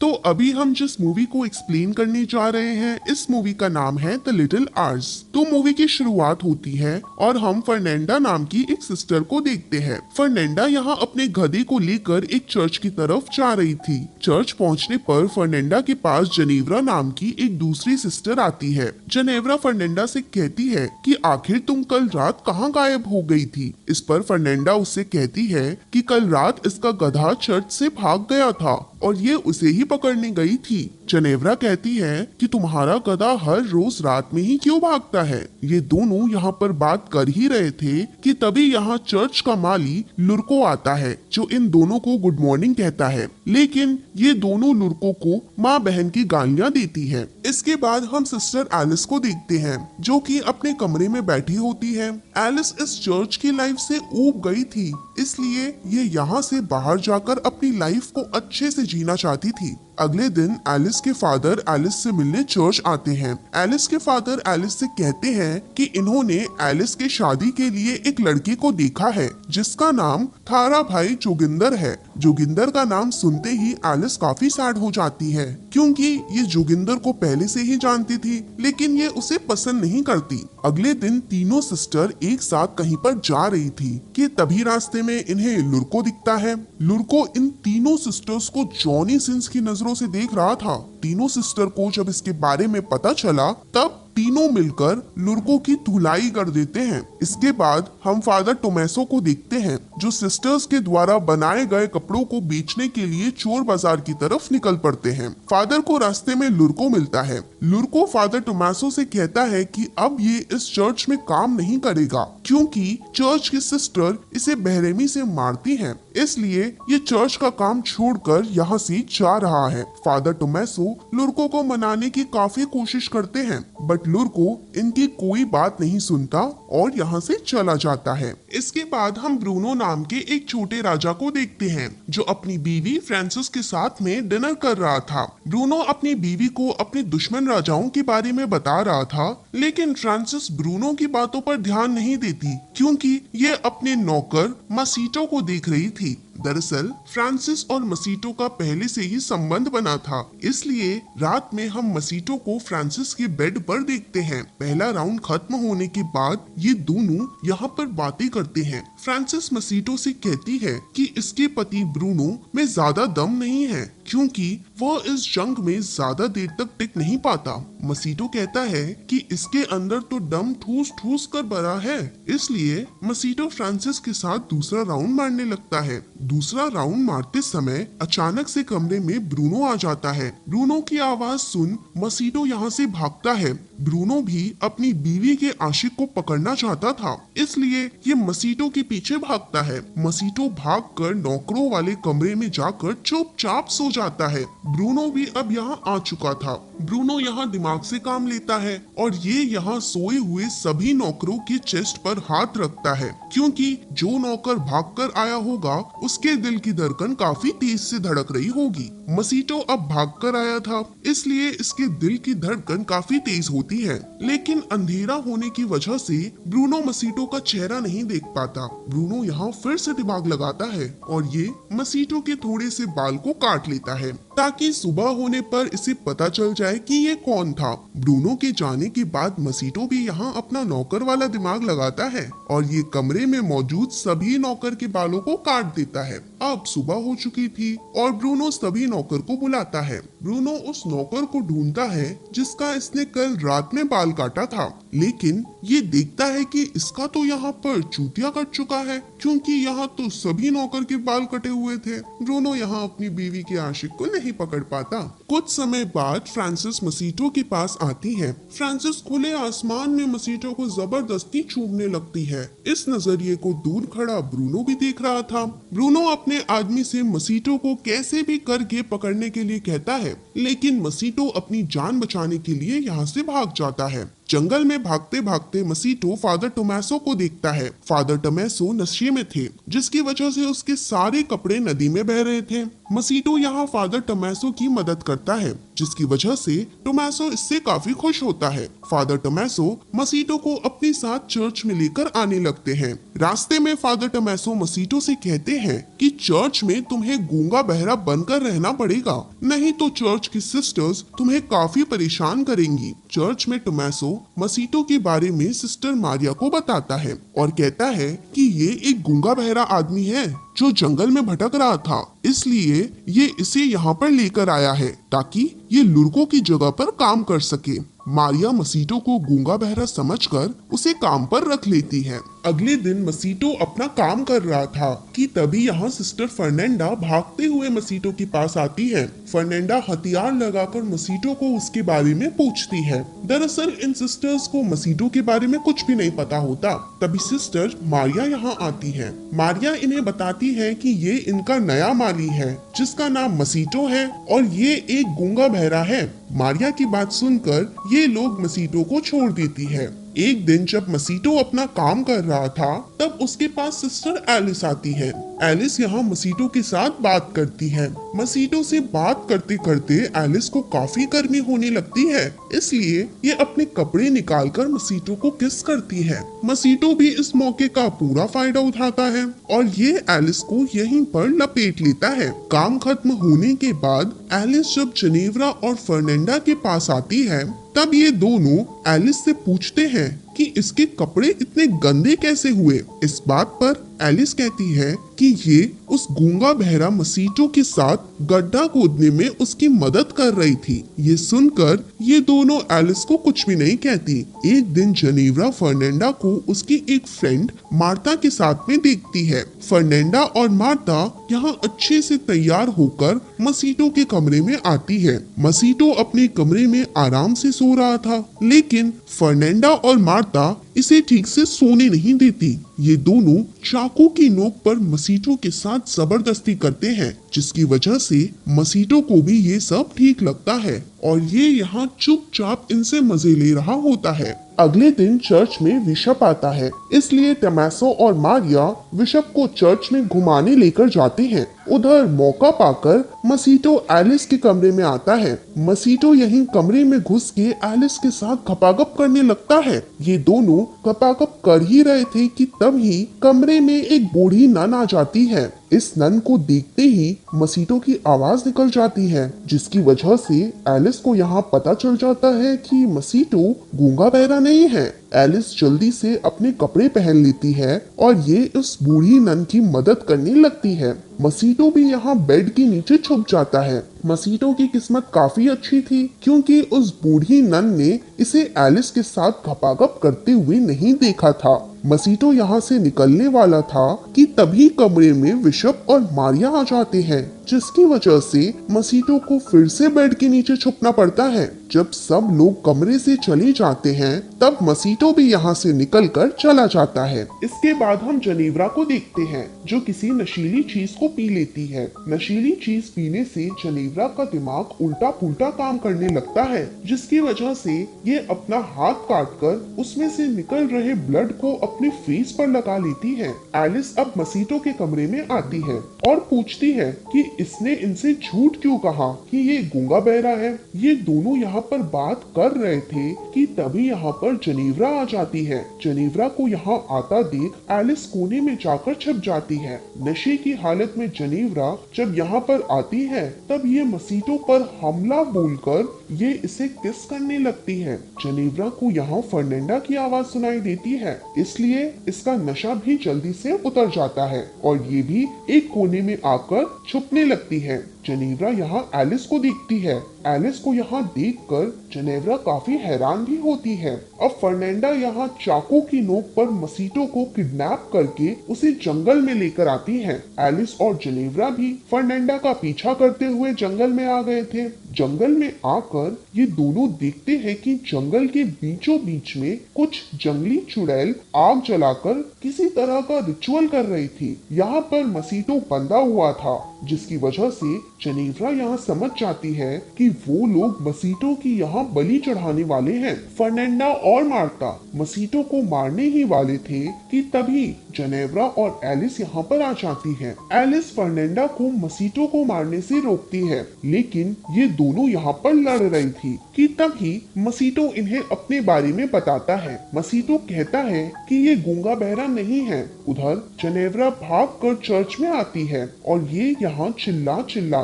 तो अभी हम जिस मूवी को एक्सप्लेन करने जा रहे हैं, इस मूवी का नाम है द लिटिल आर्स। तो मूवी की शुरुआत होती है और हम फर्नेंडा नाम की एक सिस्टर को देखते हैं। फर्नेंडा यहाँ अपने गधे को लेकर एक चर्च की तरफ जा रही थी। चर्च पहुँचने पर फर्नेंडा के पास जनेवरा नाम की एक दूसरी सिस्टर आती है। जनेवरा फर्नेंडा से कहती है कि आखिर तुम कल रात कहाँ गायब हो गई थी। इस पर फर्नेंडा उससे कहती है कि कल रात इसका गधा चर्च से भाग गया था और ये उसे ही पकड़ने गई थी। जनेवरा कहती है कि तुम्हारा गधा हर रोज रात में ही क्यों भागता है। ये दोनों यहाँ पर बात कर ही रहे थे कि तभी यहाँ चर्च का माली लुर्को आता है, जो इन दोनों को गुड मॉर्निंग कहता है। लेकिन ये दोनों लुर्को को माँ बहन की गालियाँ देती है। इसके बाद हम सिस्टर एलिस को देखते हैं, जो कि अपने कमरे में बैठी होती है। एलिस इस चर्च की लाइफ से ऊब गई थी, इसलिए ये यहाँ से बाहर जाकर अपनी लाइफ को अच्छे से जीना चाहती थी। अगले दिन एलिस के फादर एलिस से मिलने चर्च आते हैं। एलिस के फादर एलिस से कहते हैं कि इन्होंने एलिस के शादी के लिए एक लड़की को देखा है, जिसका नाम थारा भाई जोगिंदर है। जोगिंदर का नाम सुनते ही एलिस काफी सैड हो जाती है, क्योंकि ये जोगिंदर को पहले से ही जानती थी, लेकिन ये उसे पसंद नहीं करती। अगले दिन तीनों सिस्टर एक साथ कहीं पर जा रही थी कि तभी रास्ते में इन्हें लुर्को दिखता है। लुर्को इन तीनों सिस्टर्स को जॉनी सिंस की नजरों से देख रहा था। तीनों सिस्टर को जब इसके बारे में पता चला, तब तीनों मिलकर लुर्को की धुलाई कर देते हैं। इसके बाद हम फादर टोमेसो को देखते हैं, जो सिस्टर्स के द्वारा बनाए गए कपड़ों को बेचने के लिए चोर बाजार की तरफ निकल पड़ते हैं। फादर को रास्ते में लुर्को मिलता है। लुर्को फादर टोमेसो से कहता है कि अब ये इस चर्च में काम नहीं करेगा, क्योंकि चर्च की सिस्टर इसे बेरहमी से मारती हैं। इसलिए ये चर्च का काम छोड़कर यहाँ से जा रहा है। फादर टोमेसो लुर्को को मनाने की काफी कोशिश करते हैं, बट लुर्को इनकी कोई बात नहीं सुनता और यहाँ से चला जाता है। इसके बाद हम ब्रूनो नाम के एक छोटे राजा को देखते हैं, जो अपनी बीवी फ्रांसिस के साथ में डिनर कर रहा था। ब्रूनो अपनी बीवी को अपने दुश्मन राजाओं के बारे में बता रहा था, लेकिन फ्रांसिस ब्रूनो की बातों पर ध्यान नहीं देती, क्योंकि ये अपने नौकर मसीटो को देख रही थी। दरअसल फ्रांसिस और मसीटो का पहले से ही संबंध बना था, इसलिए रात में हम मसीटो को फ्रांसिस के बेड पर देखते हैं। पहला राउंड खत्म होने के बाद ये दोनों यहाँ पर बातें करते हैं। फ्रांसिस मसीटो से कहती है कि इसके पति ब्रूनो में ज्यादा दम नहीं है, क्योंकि वह इस जंग में ज्यादा देर तक टिक नहीं पाता। मसीटो कहता है कि इसके अंदर तो दम ठूस ठूस कर भरा है, इसलिए मसीटो फ्रांसिस के साथ दूसरा राउंड मारने लगता है। दूसरा राउंड मारते समय अचानक से कमरे में ब्रूनो आ जाता है। ब्रूनो की आवाज सुन मसीटो यहाँ से भागता है। ब्रूनो भी अपनी बीवी के आशिक को पकड़ना चाहता था, इसलिए ये मसीटो के पीछे भागता है। मसीटो भागकर नौकरों वाले कमरे में जाकर चुपचाप सो जाता है। ब्रूनो भी अब यहाँ आ चुका था। ब्रूनो यहाँ दिमाग से काम लेता है और ये यहाँ सोए हुए सभी नौकरों के चेस्ट पर हाथ रखता है, क्योंकि जो नौकर भागकर आया होगा उसके दिल की धड़कन काफी तेज से धड़क रही होगी। मसीटो अब भागकर आया था, इसलिए इसके दिल की धड़कन काफी तेज होती है, लेकिन अंधेरा होने की वजह से ब्रूनो मसीटो का चेहरा नहीं देख पाता। ब्रूनो यहाँ फिर से दिमाग लगाता है और ये मसीटो के थोड़े से बाल को काट लेता है, ताकि सुबह होने पर इसे पता चल जाए कि ये कौन था। ब्रूनो के जाने के बाद मसीटो भी यहाँ अपना नौकर वाला दिमाग लगाता है और ये कमरे में मौजूद सभी नौकर के बालों को काट देता है। अब सुबह हो चुकी थी और ब्रूनो सभी नौकर को बुलाता है। ब्रूनो उस नौकर को ढूंढता है जिसका इसने कल रात में बाल काटा था, लेकिन ये देखता है कि इसका तो यहाँ पर चूतिया कट चुका है, क्योंकि यहाँ तो सभी नौकर के बाल कटे हुए थे। ब्रूनो यहाँ अपनी बीवी के आशिक को नहीं पकड़ पाता। कुछ समय बाद फ्रांसिस मसीटो के पास आती है। फ्रांसिस खुले आसमान में मसीटो को जबरदस्ती चूमने लगती है। इस नजरिए को दूर खड़ा ब्रूनो भी देख रहा था। ब्रूनो अपने आदमी से मसीटो को कैसे भी करके पकड़ने के लिए कहता है, लेकिन मसीटो अपनी जान बचाने के लिए यहाँ से भाग जाता है। जंगल में भागते भागते मसीटो फादर टोमेसो को देखता है। फादर टोमेसो नशे में थे, जिसकी वजह से उसके सारे कपड़े नदी में बह रहे थे। मसीटो यहाँ फादर टोमेसो की मदद करता है, जिसकी वजह से टोमेसो इससे काफी खुश होता है। फादर टोमेसो मसीटो को अपने साथ चर्च में लेकर आने लगते हैं। रास्ते में फादर टोमेसो मसीटो से कहते हैं कि चर्च में तुम्हें गूंगा बहरा बनकर रहना पड़ेगा, नहीं तो चर्च की सिस्टर्स तुम्हें काफी परेशान करेंगी। चर्च में टोमेसो मसीटो के बारे में सिस्टर मारिया को बताता है और कहता है कि ये एक गूंगा बहरा आदमी है जो जंगल में भटक रहा था, इसलिए ये इसे यहाँ पर लेकर आया है ताकि ये लुर्को की जगह पर काम कर सके। मारिया मसीटो को गूंगा बहरा समझकर उसे काम पर रख लेती है। अगले दिन मसीटो अपना काम कर रहा था कि तभी यहाँ सिस्टर फर्नेंडा भागते हुए मसीटो के पास आती है। फर्नेंडा हथियार लगाकर मसीटो को उसके बारे में पूछती है। दरअसल इन सिस्टर्स को मसीटो के बारे में कुछ भी नहीं पता होता। तभी सिस्टर मारिया यहाँ आती है। मारिया इन्हें बताती है कि ये इनका नया माली है जिसका नाम मसीटो है और ये एक गूंगा बहरा है। मारिया की बात सुनकर ये लोग मसीटो को छोड़ देती है। एक दिन जब मसीटो अपना काम कर रहा था तब उसके पास सिस्टर एलिस आती है। एलिस यहाँ मसीटो के साथ बात करती है। मसीटो से बात करते करते एलिस को काफी गर्मी होने लगती है, इसलिए ये अपने कपड़े निकालकर मसीटो को किस करती है। मसीटो भी इस मौके का पूरा फायदा उठाता है और ये एलिस को यहीं पर लपेट लेता है। काम खत्म होने के बाद एलिस जब जेनेवरा और फर्नेंडा के पास आती है तब ये दोनों एलिस से पूछते हैं कि इसके कपड़े इतने गंदे कैसे हुए। इस बात पर एलिस कहती है कि ये उस गूंगा बहरा मसीटो के साथ गड्ढा खोदने में उसकी मदद कर रही थी। ये सुनकर ये दोनों एलिस को कुछ भी नहीं कहती। एक दिन जेनेवरा फर्नेंडा को उसकी एक फ्रेंड मार्था के साथ में देखती है। फर्नेंडा और मार्था यहाँ अच्छे से तैयार होकर मसीटो के कमरे में आती है। मसीटो अपने कमरे में आराम से सो रहा था, लेकिन फर्नेंडा और मार्था इसे ठीक से सोने नहीं देती। ये दोनों चाकू की नोक पर मसीटो के साथ जबरदस्ती करते हैं, जिसकी वजह से मसीटो को भी ये सब ठीक लगता है और ये यहाँ चुपचाप इनसे मजे ले रहा होता है। अगले दिन चर्च में बिशप आता है, इसलिए टोमेसो और मारिया बिशप को चर्च में घुमाने लेकर जाते हैं। उधर मौका पाकर मसीटो एलिस के कमरे में आता है। मसीटो यहीं कमरे में घुस के एलिस के साथ गपागप करने लगता है। ये दोनों गपागप कर ही रहे थे कि तभी कमरे में एक बूढ़ी नन आ जाती है। इस नन को देखते ही मसीटो की आवाज निकल जाती है, जिसकी वजह से एलिस को यहाँ पता चल जाता है कि मसीटो गूंगा बहरा नहीं है। एलिस जल्दी से अपने कपड़े पहन लेती है और ये उस बूढ़ी नन की मदद करने लगती है। मसीटो भी यहाँ बेड के नीचे छुप जाता है। मसीटो की किस्मत काफी अच्छी थी क्योंकि उस बूढ़ी नन ने इसे एलिस के साथ गपागप करते हुए नहीं देखा था। मसीटो यहाँ से निकलने वाला था कि तभी कमरे में बिशप और मारिया आ जाते हैं, जिसकी वजह से मसीटो को फिर से बेड के नीचे छुपना पड़ता है। जब सब लोग कमरे से चले जाते हैं तब मसीटो भी यहाँ से निकलकर चला जाता है। इसके बाद हम जेनेवरा को देखते हैं जो किसी नशीली चीज को पी लेती है। नशीली चीज पीने से जेनेवरा का दिमाग उल्टा पुल्टा काम करने लगता है, जिसकी वजह से ये अपना हाथ काटकर उसमें से निकल रहे ब्लड को अपने फेस पर लगा लेती है। एलिस अब मसीटो के कमरे में आती है और पूछती है कि इसने इनसे झूठ क्यों कहा कि ये गूंगा बहरा है। ये दोनों यहाँ पर बात कर रहे थे कि तभी यहाँ पर जेनेवरा आ जाती है। जेनेवरा को यहाँ आता देख एलिस कोने में जाकर छिप जाती है। नशे की हालत में जेनेवरा जब यहाँ पर आती है तब ये मसीटो पर हमला बोलकर ये इसे किस करने लगती है। जेनेवरा को यहाँ फर्नेंडा की आवाज सुनाई देती है, इसलिए इसका नशा भी जल्दी से उतर जाता है और ये भी एक कोने में आकर छुपने लगती है। जेनेवरा यहाँ एलिस को देखती है। एलिस को यहाँ देखकर जेनेवरा काफी हैरान भी होती है। अब फर्नेंडा यहाँ चाकू की नोक पर मसीटो को किडनैप करके उसे जंगल में लेकर आती है। एलिस और जेनेवरा भी फर्नेंडा का पीछा करते हुए जंगल में आ गए थे। जंगल में आकर ये दोनों देखते हैं कि जंगल के बीचों बीच में कुछ जंगली चुड़ैल आग जलाकर किसी तरह का रिचुअल कर रही थी। यहाँ पर मसीटो बंधा हुआ था, जिसकी वजह से जेनेवा यहाँ समझ जाती है कि वो लोग मसीटो की यहाँ बलि चढ़ाने वाले हैं। फर्नेंडा और मार्ता मसीटो को मारने ही वाले थे कि तभी जेनेवा और एलिस यहाँ पर आ जाती है। एलिस फर्नेंडा को मसीटो को मारने से रोकती है, लेकिन ये दोनों यहाँ पर लड़ रही थी कि तभी मसीटो इन्हें अपने बारे में बताता है। मसीटो कहता है कि ये गूंगा बहरा नहीं है। उधर जेनेवा भागकर चर्च में आती है और ये यहाँ चिल्ला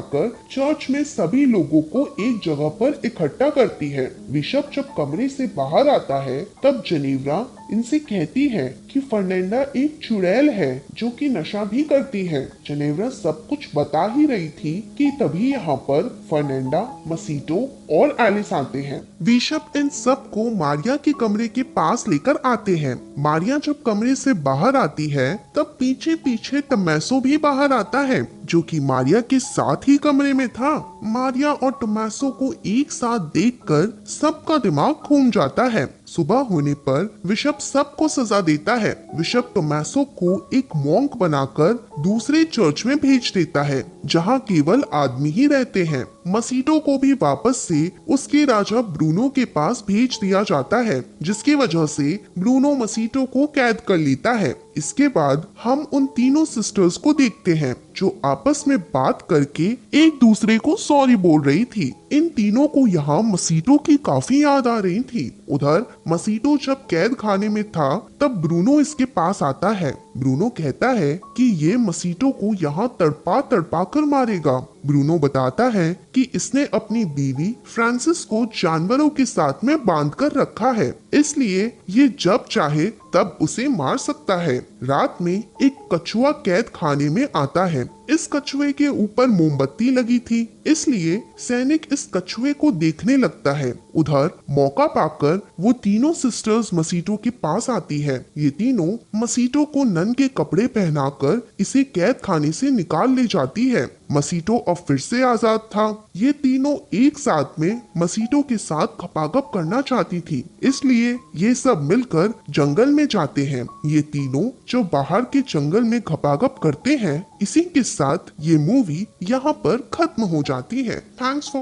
कर चर्च में सभी लोगों को एक जगह पर इकट्ठा करती है। बिशप जब कमरे से बाहर आता है तब जेनेवा इनसे कहती है कि फर्नेंडा एक चुड़ैल है जो कि नशा भी करती है। जेनेवा सब कुछ बता ही रही थी कि तभी यहाँ पर फर्नेंडा, मसीटो और एलिस आते हैं। बिशप इन सब को मारिया के कमरे के पास लेकर आते हैं। मारिया जब कमरे से बाहर आती है तब पीछे पीछे टोमेसो भी बाहर आता है जो कि मारिया के साथ ही कमरे में था। मारिया और टोमेसो को एक साथ देखकर सबका दिमाग घूम जाता है। सुबह होने पर बिशप सबको सजा देता है। बिशप टोमेसो को एक मॉन्क बनाकर दूसरे चर्च में भेज देता है जहां केवल आदमी ही रहते हैं। मसीटो को भी वापस से उसके राजा ब्रूनो के पास भेज दिया जाता है, जिसकी वजह से ब्रूनो मसीटो को कैद कर लेता है। इसके बाद हम उन तीनों सिस्टर्स को देखते हैं जो आपस में बात करके एक दूसरे को सॉरी बोल रही थी। इन तीनों को यहाँ मसीटो की काफी याद आ रही थी। उधर मसीटो जब कैद खाने में था तब ब्रूनो इसके पास आता है। ब्रूनो कहता है कि ये मसीटो को यहाँ तड़पा कर मारेगा। ब्रूनो बताता है कि इसने अपनी बीवी फ्रांसिस को जानवरों के साथ में बांध कर रखा है, इसलिए ये जब चाहे तब उसे मार सकता है। रात में एक कछुआ कैद खाने में आता है। इस कछुए के ऊपर मोमबत्ती लगी थी, इसलिए सैनिक इस कछुए को देखने लगता है। उधर मौका पाकर वो तीनों सिस्टर्स मसीटो के पास आती है। ये तीनों मसीटो को नन के कपड़े पहनाकर इसे कैद खाने से निकाल ले जाती है। मसीटो अब फिर से आजाद था। ये तीनों एक साथ में मसीटो के साथ खपागप करना चाहती थी, इसलिए ये सब मिलकर जंगल में जाते हैं। ये तीनों जो बाहर के जंगल में खपागप करते हैं, इसी के साथ ये मूवी यहाँ पर खत्म हो जाती है। Thanks for